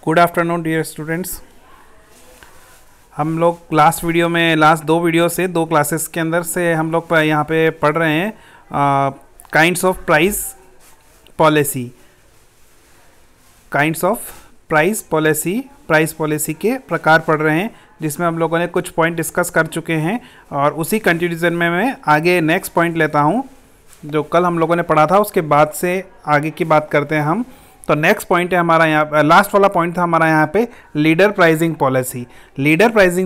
Good afternoon dear students. हम लोग last दो वीडियो से दो क्लासेस के अंदर से हम लोग यहाँ पे पढ़ रहे हैं काइंड्स ऑफ प्राइस पॉलिसी के प्रकार पढ़ रहे हैं, जिसमें हम लोगों ने कुछ पॉइंट डिस्कस कर चुके हैं और उसी कंटिन्यूजन में मैं आगे नेक्स्ट पॉइंट लेता हूँ जो कल हम लोगों ने पढ़ा था। उसके बाद से आगे की बात करते हैं हम। तो नेक्स्ट पॉइंट है हमारा यहाँ, लास्ट वाला पॉइंट था हमारा यहाँ पे लीडर प्राइसिंग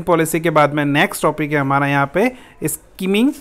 पॉलिसी के बाद में नेक्स्ट टॉपिक है हमारा यहाँ पे स्कीमिंग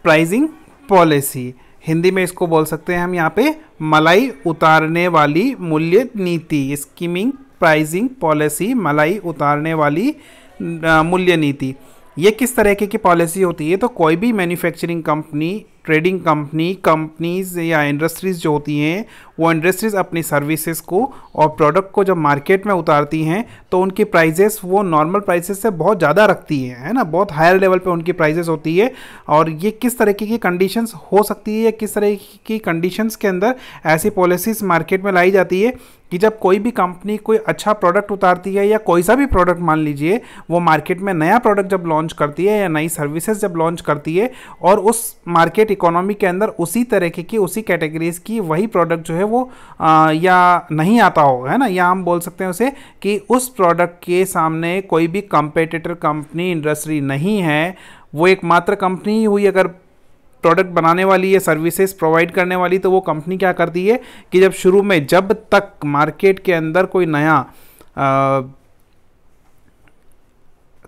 प्राइसिंग पॉलिसी। हिंदी में इसको बोल सकते हैं हम यहाँ पे मलाई उतारने वाली मूल्य नीति। स्कीमिंग प्राइसिंग पॉलिसी, मलाई उतारने वाली मूल्य नीति। ये किस तरह की पॉलिसी होती है? तो कोई भी मैन्युफैक्चरिंग कंपनी, ट्रेडिंग कंपनीज या इंडस्ट्रीज़ जो होती हैं, वो इंडस्ट्रीज़ अपनी सर्विसेज को और प्रोडक्ट को जब मार्केट में उतारती हैं तो उनकी प्राइजेस वो नॉर्मल प्राइसेस से बहुत ज़्यादा रखती हैं, है ना। बहुत हायर लेवल पे उनकी प्राइजेस होती है। और ये किस तरह की कंडीशंस हो सकती है या किस तरह की कंडीशंस के अंदर ऐसी पॉलिसीज़ मार्केट में लाई जाती है कि जब कोई भी कंपनी कोई अच्छा प्रोडक्ट उतारती है या कोई सा भी प्रोडक्ट मान लीजिए, वो मार्केट में नया प्रोडक्ट जब लॉन्च करती है या नई सर्विसेज जब लॉन्च करती है और उस मार्केट इकोनॉमी के अंदर उसी तरह की उसी कैटेगरीज की वही प्रोडक्ट जो है वो या नहीं आता हो, है ना, या हम बोल सकते हैं उसे कि उस प्रोडक्ट के सामने कोई भी कंपेटिटर कंपनी इंडस्ट्री नहीं है, वो एकमात्र कंपनी हुई अगर प्रोडक्ट बनाने वाली है, सर्विसेज प्रोवाइड करने वाली, तो वो कंपनी क्या करती है कि जब शुरू में जब तक मार्केट के अंदर कोई नया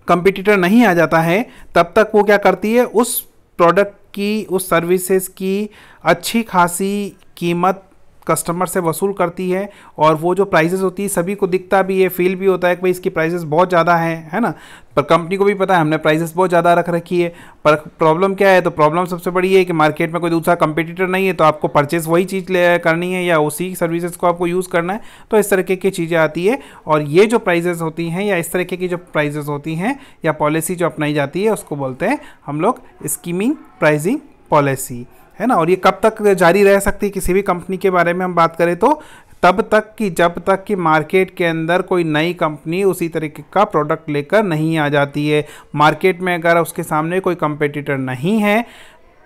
कंपटीटर नहीं आ जाता है तब तक वो क्या करती है, उस प्रोडक्ट की, उस सर्विसेज की अच्छी खासी कीमत कस्टमर से वसूल करती है। और वो जो प्राइसेस होती है सभी को दिखता भी है, फील भी होता है कि भाई इसकी प्राइसेस बहुत ज़्यादा है ना। पर कंपनी को भी पता है हमने प्राइसेस बहुत ज़्यादा रख रखी है। पर प्रॉब्लम क्या है? तो प्रॉब्लम सबसे बड़ी है कि मार्केट में कोई दूसरा कंपटीटर नहीं है, तो आपको परचेस वही चीज़ करनी है या उसी सर्विसेज को आपको यूज़ करना है। तो इस तरीके की चीज़ें आती है। और ये जो प्राइजेस होती हैं या इस तरीके की जो प्राइजेस होती हैं या पॉलिसी जो अपनाई जाती है उसको बोलते हैं हम लोग स्कीमिंग प्राइसिंग पॉलिसी, है ना। और ये कब तक जारी रह सकती है? किसी भी कंपनी के बारे में हम बात करें तो तब तक कि जब तक कि मार्केट के अंदर कोई नई कंपनी उसी तरीके का प्रोडक्ट लेकर नहीं आ जाती है। मार्केट में अगर उसके सामने कोई कंपेटिटर नहीं है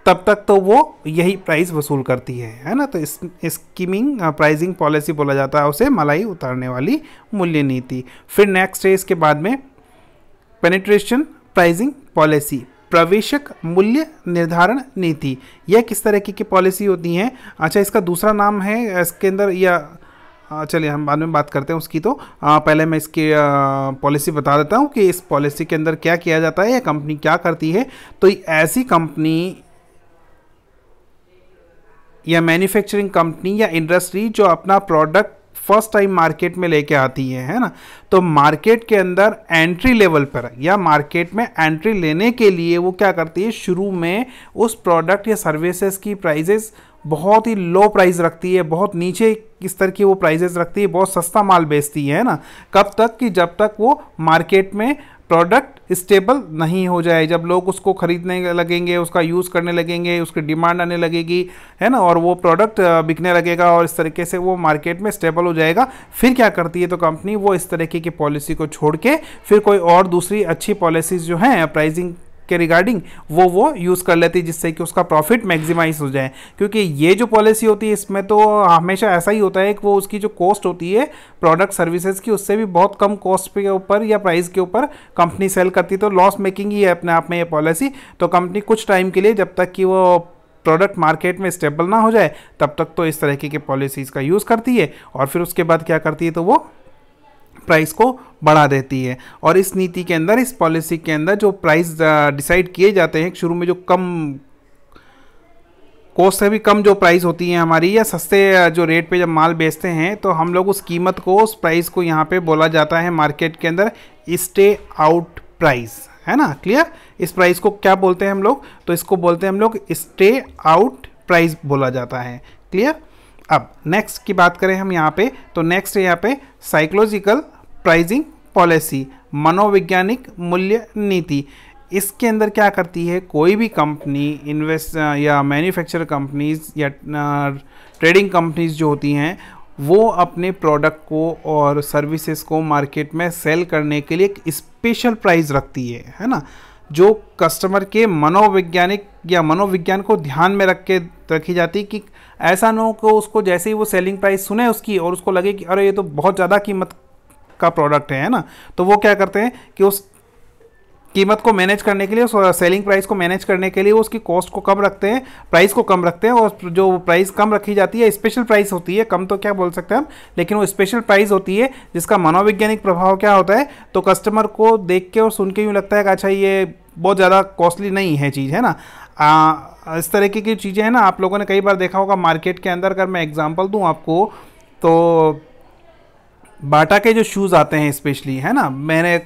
तब तक तो वो यही प्राइस वसूल करती है ना। तो इस स्कीमिंग प्राइसिंग पॉलिसी बोला जाता है उसे, मलाई उतारने वाली मूल्य नीति। फिर नेक्स्ट है इसके बाद में पेनिट्रेशन प्राइसिंग पॉलिसी, प्रवेशक मूल्य निर्धारण नीति। यह किस तरह की पॉलिसी होती हैं? अच्छा, इसका दूसरा नाम है इसके अंदर, या चलिए हम बाद में बात करते हैं उसकी। तो पहले मैं इसकी पॉलिसी बता देता हूँ कि इस पॉलिसी के अंदर क्या किया जाता है या कंपनी क्या करती है। तो ऐसी कंपनी या मैन्युफैक्चरिंग कंपनी या इंडस्ट्री जो अपना प्रोडक्ट फर्स्ट टाइम मार्केट में लेके आती है ना, तो मार्केट के अंदर एंट्री लेवल पर या मार्केट में एंट्री लेने के लिए वो क्या करती है, शुरू में उस प्रोडक्ट या सर्विसेज की प्राइजेस बहुत ही लो प्राइस रखती है, बहुत नीचे स्तर की वो प्राइजेस रखती है, बहुत सस्ता माल बेचती है ना। कब तक कि जब तक वो मार्केट में प्रोडक्ट स्टेबल नहीं हो जाए, जब लोग उसको खरीदने लगेंगे, उसका यूज़ करने लगेंगे, उसकी डिमांड आने लगेगी, है ना, और वो प्रोडक्ट बिकने लगेगा और इस तरीके से वो मार्केट में स्टेबल हो जाएगा। फिर क्या करती है? तो कंपनी वो इस तरीके की पॉलिसी को छोड़ के फिर कोई और दूसरी अच्छी पॉलिसीज़ जो हैं प्राइसिंग के रिगार्डिंग वो यूज़ कर लेती है, जिससे कि उसका प्रॉफिट मैक्सिमाइज हो जाए। क्योंकि ये जो पॉलिसी होती है इसमें तो हमेशा ऐसा ही होता है कि वो उसकी जो कॉस्ट होती है प्रोडक्ट सर्विसेज की, उससे भी बहुत कम कॉस्ट के ऊपर या प्राइस के ऊपर कंपनी सेल करती है। तो लॉस मेकिंग ही है अपने आप में ये पॉलिसी। तो कंपनी कुछ टाइम के लिए, जब तक कि वो प्रोडक्ट मार्केट में स्टेबल ना हो जाए, तब तक तो इस तरीके की पॉलिसीज़ का यूज़ करती है। और फिर उसके बाद क्या करती है? तो वो प्राइस को बढ़ा देती है। और इस नीति के अंदर, इस पॉलिसी के अंदर जो प्राइस डिसाइड किए जाते हैं शुरू में, जो कम कॉस्ट से भी कम जो प्राइस होती है हमारी, या सस्ते जो रेट पे जब माल बेचते हैं, तो हम लोग उस कीमत को, उस प्राइस को यहाँ पे बोला जाता है मार्केट के अंदर स्टे आउट प्राइस, है ना। क्लियर? इस प्राइस को क्या बोलते हैं हम लोग? तो इसको बोलते हैं हम लोग स्टे आउट प्राइस बोला जाता है। क्लियर? अब नेक्स्ट की बात करें हम यहाँ पे, तो नेक्स्ट है यहाँ पे साइकोलॉजिकल प्राइसिंग पॉलिसी, मनोवैज्ञानिक मूल्य नीति। इसके अंदर क्या करती है? कोई भी कंपनी या मैन्युफैक्चर कंपनीज या ट्रेडिंग कंपनीज जो होती हैं, वो अपने प्रोडक्ट को और सर्विसेज को मार्केट में सेल करने के लिए एक स्पेशल प्राइस रखती है ना, जो कस्टमर के मनोवैज्ञानिक या मनोविज्ञान को ध्यान में रख के रखी जाती है कि ऐसा ना हो कि उसको जैसे ही वो सेलिंग प्राइस सुने उसकी और उसको लगे कि अरे ये तो बहुत ज़्यादा कीमत का प्रोडक्ट है ना, तो वो क्या करते हैं कि उस कीमत को मैनेज करने के लिए, उस सेलिंग प्राइस को मैनेज करने के लिए वो उसकी कॉस्ट को कम रखते हैं, प्राइस को कम रखते हैं। और जो प्राइस कम रखी जाती है स्पेशल प्राइस होती है, कम तो क्या बोल सकते हैं हम, लेकिन वो स्पेशल प्राइस होती है जिसका मनोवैज्ञानिक प्रभाव क्या होता है, तो कस्टमर को देख के और सुन के यूँ लगता है कि अच्छा ये बहुत ज़्यादा कॉस्टली नहीं है चीज़, है ना। इस तरीके की चीज़ें हैं ना, आप लोगों ने कई बार देखा होगा मार्केट के अंदर। अगर मैं एग्जांपल दूं आपको तो बाटा के जो शूज़ आते हैं स्पेशली, है ना, मैंने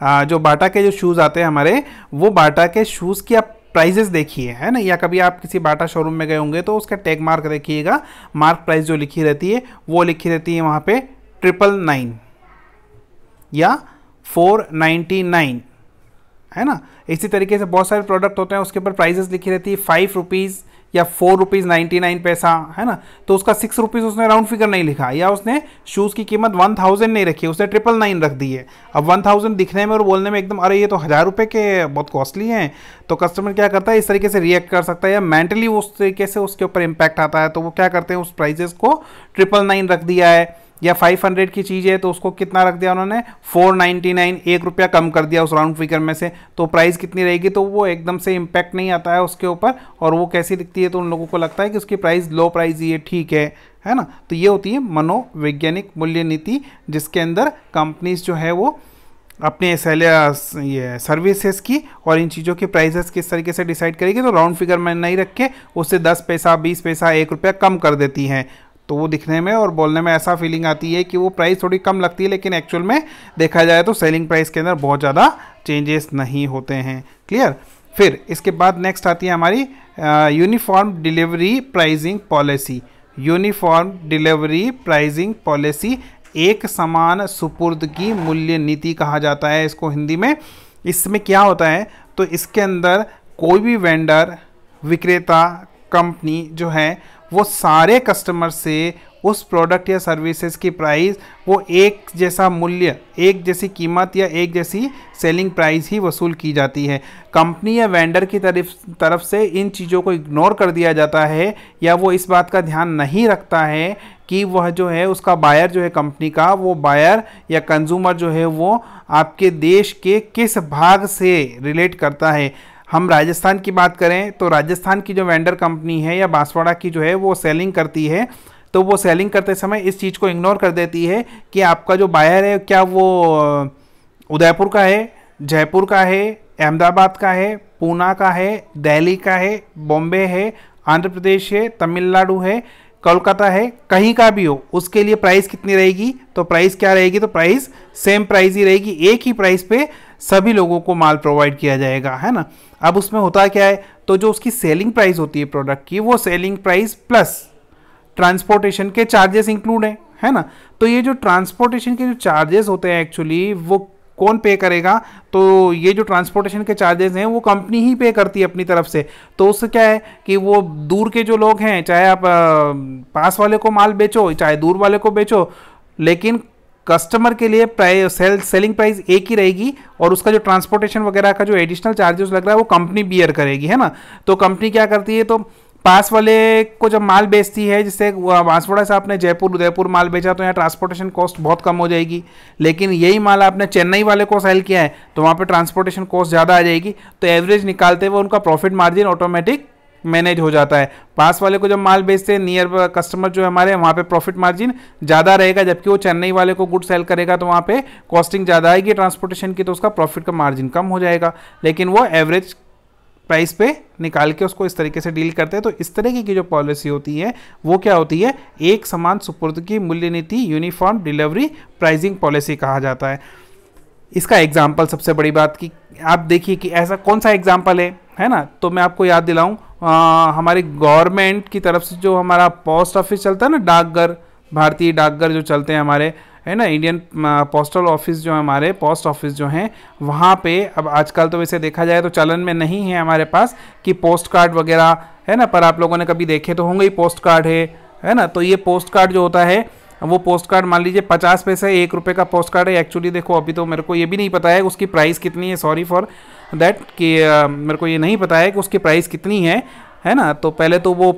जो बाटा के जो शूज़ आते हैं हमारे, वो बाटा के शूज़ की आप प्राइजेस देखिए, है ना, या कभी आप किसी बाटा शोरूम में गए होंगे तो उसका टैग मार्क देखिएगा, मार्क प्राइस जो लिखी रहती है वो लिखी रहती है वहाँ पे 999 या 499, है ना। इसी तरीके से बहुत सारे प्रोडक्ट होते हैं उसके ऊपर प्राइजेस लिखी रहती है 5 रुपीज़ या 4 रुपीज़ 99 पैसा, है ना, तो उसका 6 रुपीज़ उसने राउंड फिगर नहीं लिखा, या उसने शूज़ की कीमत 1000 नहीं रखी, उसने 999 रख दी है। अब 1000 दिखने में और बोलने में एकदम अरे ये तो 1000 रुपये के बहुत कॉस्टली हैं, तो कस्टमर क्या करता है, इस तरीके से रिएक्ट कर सकता है या मेंटली उस तरीके से उसके ऊपर इम्पैक्ट आता है, तो वो क्या करते हैं उस प्राइजेस को 999 रख दिया है। या 500 की चीज़ है तो उसको कितना रख दिया उन्होंने 499, 1 रुपया कम कर दिया उस राउंड फिगर में से, तो प्राइस कितनी रहेगी, तो वो एकदम से इम्पैक्ट नहीं आता है उसके ऊपर, और वो कैसी दिखती है तो उन लोगों को लगता है कि उसकी प्राइस लो प्राइस ही है, ठीक है ना। तो ये होती है मनोवैज्ञानिक मूल्य नीति, जिसके अंदर कंपनीज जो है वो अपने ये सर्विसेज की और इन चीज़ों की प्राइसेस किस तरीके से डिसाइड करेगी, तो राउंड फिगर में नहीं रख के उससे 10 पैसा 20 पैसा 1 रुपया कम कर देती हैं, तो वो दिखने में और बोलने में ऐसा फीलिंग आती है कि वो प्राइस थोड़ी कम लगती है, लेकिन एक्चुअल में देखा जाए तो सेलिंग प्राइस के अंदर बहुत ज़्यादा चेंजेस नहीं होते हैं। क्लियर। फिर इसके बाद नेक्स्ट आती है हमारी uniform delivery pricing policy. Uniform delivery pricing policy एक समान सुपुर्दगी मूल्य नीति कहा जाता है इसको हिंदी में। इसमें क्या होता है, तो इसके अंदर कोई भी वेंडर, विक्रेता, कंपनी जो है वो सारे कस्टमर से उस प्रोडक्ट या सर्विसेज की प्राइस वो एक जैसा मूल्य, एक जैसी कीमत या एक जैसी सेलिंग प्राइस ही वसूल की जाती है। कंपनी या वेंडर की तरफ से इन चीज़ों को इग्नोर कर दिया जाता है, या वो इस बात का ध्यान नहीं रखता है कि वह जो है उसका बायर जो है कंपनी का, वो बायर या कंज्यूमर जो है वो आपके देश के किस भाग से रिलेट करता है। हम राजस्थान की बात करें तो राजस्थान की जो वेंडर कंपनी है या बांसवाड़ा की जो है वो सेलिंग करती है, तो वो सेलिंग करते समय इस चीज़ को इग्नोर कर देती है कि आपका जो बायर है क्या वो उदयपुर का है, जयपुर का है, अहमदाबाद का है, पूना का है, दिल्ली का है, बॉम्बे है, आंध्र प्रदेश है, तमिलनाडु है, कोलकाता है, कहीं का भी हो, उसके लिए प्राइस कितनी रहेगी, तो प्राइस क्या रहेगी, तो प्राइस सेम प्राइस ही रहेगी, एक ही प्राइस पे सभी लोगों को माल प्रोवाइड किया जाएगा, है ना। अब उसमें होता क्या है, तो जो उसकी सेलिंग प्राइस होती है प्रोडक्ट की, वो सेलिंग प्राइस प्लस ट्रांसपोर्टेशन के चार्जेस इंक्लूड है ना। तो ये जो ट्रांसपोर्टेशन के जो चार्जेस होते हैं एक्चुअली वो कौन पे करेगा, तो ये जो ट्रांसपोर्टेशन के चार्जेस हैं वो कंपनी ही पे करती है अपनी तरफ से। तो उससे क्या है कि वो दूर के जो लोग हैं, चाहे आप पास वाले को माल बेचो चाहे दूर वाले को बेचो, लेकिन कस्टमर के लिए सेलिंग प्राइस एक ही रहेगी, और उसका जो ट्रांसपोर्टेशन वगैरह का जो एडिशनल चार्जेस लग रहा है वो कंपनी बियर करेगी, है ना। तो कंपनी क्या करती है, तो पास वाले को जब माल बेचती है, जिससे बांसवाड़ा से आपने जयपुर उदयपुर माल बेचा तो यहाँ ट्रांसपोर्टेशन कॉस्ट बहुत कम हो जाएगी, लेकिन यही माल आपने चेन्नई वाले को सेल किया है तो वहाँ पे ट्रांसपोर्टेशन कॉस्ट ज़्यादा आ जाएगी। तो एवरेज निकालते हुए उनका प्रॉफिट मार्जिन ऑटोमेटिक मैनेज हो जाता है। पास वाले को जब माल बेचते हैं नियर कस्टमर जो हमारे, वहाँ पे प्रॉफिट मार्जिन ज़्यादा रहेगा, जबकि वो चेन्नई वाले को गुड सेल करेगा तो वहाँ पे कॉस्टिंग ज़्यादा आएगी ट्रांसपोर्टेशन की, तो उसका प्रॉफिट का मार्जिन कम हो जाएगा, लेकिन वो एवरेज प्राइस पे निकाल के उसको इस तरीके से डील करते हैं। तो इस तरीके की जो पॉलिसी होती है वो क्या होती है, एक समान सुपुर्दगी मूल्य नीति, यूनिफॉर्म डिलीवरी प्राइसिंग पॉलिसी कहा जाता है। इसका एग्जाम्पल सबसे बड़ी बात की आप देखिए कि ऐसा कौन सा एग्जाम्पल है ना, तो मैं आपको याद दिलाऊं, हमारी गवर्नमेंट की तरफ से जो हमारा पोस्ट ऑफिस चलता है ना, डाकघर, भारतीय डाकघर जो चलते हैं हमारे, है ना, इंडियन पोस्टल ऑफिस जो हमारे पोस्ट ऑफिस जो हैं, वहाँ पे अब आजकल तो वैसे देखा जाए तो चलन में नहीं है हमारे पास कि पोस्ट कार्ड वगैरह, है ना, पर आप लोगों ने कभी देखे तो होंगे ही, पोस्ट कार्ड है है ना। तो ये पोस्ट कार्ड जो होता है वो पोस्ट कार्ड मान लीजिए 50 पैसे 1 रुपये का पोस्ट कार्ड है। एक्चुअली देखो अभी तो मेरे को ये भी नहीं पता है उसकी प्राइस कितनी है, सॉरी फॉर दैट कि मेरे को ये नहीं पता है कि उसकी प्राइस कितनी है ना। तो पहले तो वो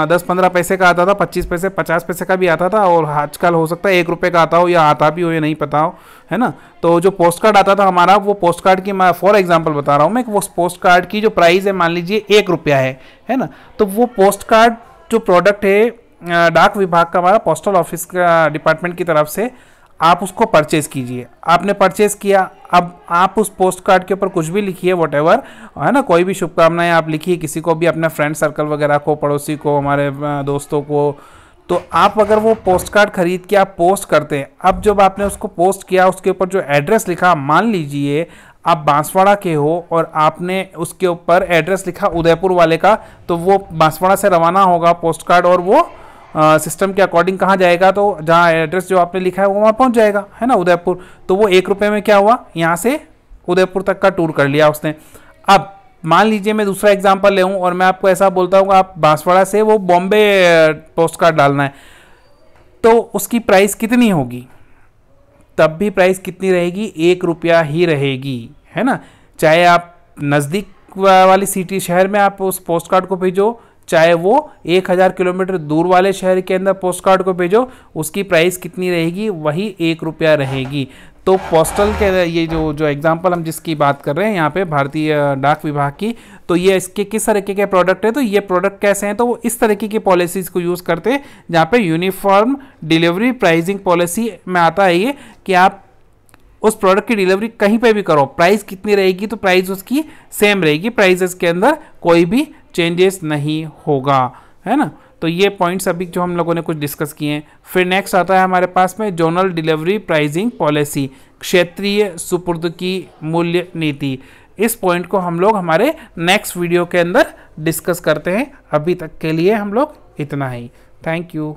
10-15 पैसे का आता था, 25 पैसे 50 पैसे का भी आता था, और आजकल हो सकता है 1 रुपये का आता हो या आता भी हो या नहीं पता हो, है ना। तो जो पोस्ट कार्ड आता था हमारा, वो पोस्ट कार्ड की मैं फॉर एग्जांपल बता रहा हूँ मैं कि वो पोस्ट कार्ड की जो प्राइस है मान लीजिए 1 रुपया है ना। तो वो पोस्ट कार्ड जो प्रोडक्ट है डाक विभाग का, हमारा पोस्टल ऑफिस का डिपार्टमेंट की तरफ से आप उसको परचेज़ कीजिए। आपने परचेज़ किया, अब आप उस पोस्ट कार्ड के ऊपर कुछ भी लिखिए, वॉटेवर, है ना, कोई भी शुभकामनाएं आप लिखिए किसी को भी, अपने फ्रेंड सर्कल वगैरह को, पड़ोसी को, हमारे दोस्तों को। तो आप अगर वो पोस्ट कार्ड खरीद के आप पोस्ट करते हैं, अब जब आपने उसको पोस्ट किया उसके ऊपर जो एड्रेस लिखा, मान लीजिए आप बांसवाड़ा के हो और आपने उसके ऊपर एड्रेस लिखा उदयपुर वाले का, तो वो बांसवाड़ा से रवाना होगा पोस्ट कार्ड, और वो सिस्टम के अकॉर्डिंग कहाँ जाएगा, तो जहाँ एड्रेस जो आपने लिखा है वो वहाँ पहुँच जाएगा, है ना, उदयपुर। तो वो 1 रुपये में क्या हुआ, यहाँ से उदयपुर तक का टूर कर लिया उसने। अब मान लीजिए मैं दूसरा एग्जांपल ले और मैं आपको ऐसा बोलता हूँ आप बांसवाड़ा से वो बॉम्बे पोस्ट कार्ड डालना है, तो उसकी प्राइस कितनी होगी, तब भी प्राइस कितनी रहेगी, 1 रुपया ही रहेगी, है ना। चाहे आप नज़दीक वाली सिटी शहर में आप उस पोस्ट कार्ड को भेजो, चाहे वो 1000 किलोमीटर दूर वाले शहर के अंदर पोस्ट कार्ड को भेजो, उसकी प्राइस कितनी रहेगी, वही 1 रुपया रहेगी। तो पोस्टल के ये जो एग्जांपल हम जिसकी बात कर रहे हैं यहाँ पे भारतीय डाक विभाग की, तो ये इसके किस तरीके के प्रोडक्ट है, तो ये प्रोडक्ट कैसे हैं, तो वो इस तरीके की पॉलिसीज़ को यूज़ करते हैं जहाँ पे यूनिफॉर्म डिलीवरी प्राइसिंग पॉलिसी में आता है ये कि आप उस प्रोडक्ट की डिलीवरी कहीं पे भी करो, प्राइस कितनी रहेगी, तो प्राइस उसकी सेम रहेगी, प्राइसेस के अंदर कोई भी चेंजेस नहीं होगा, है ना। तो ये पॉइंट्स अभी जो हम लोगों ने कुछ डिस्कस किए हैं। फिर नेक्स्ट आता है हमारे पास में जोनल डिलीवरी प्राइसिंग पॉलिसी, क्षेत्रीय सुपुर्दगी मूल्य नीति। इस पॉइंट को हम लोग हमारे नेक्स्ट वीडियो के अंदर डिस्कस करते हैं। अभी तक के लिए हम लोग इतना ही। Thank you.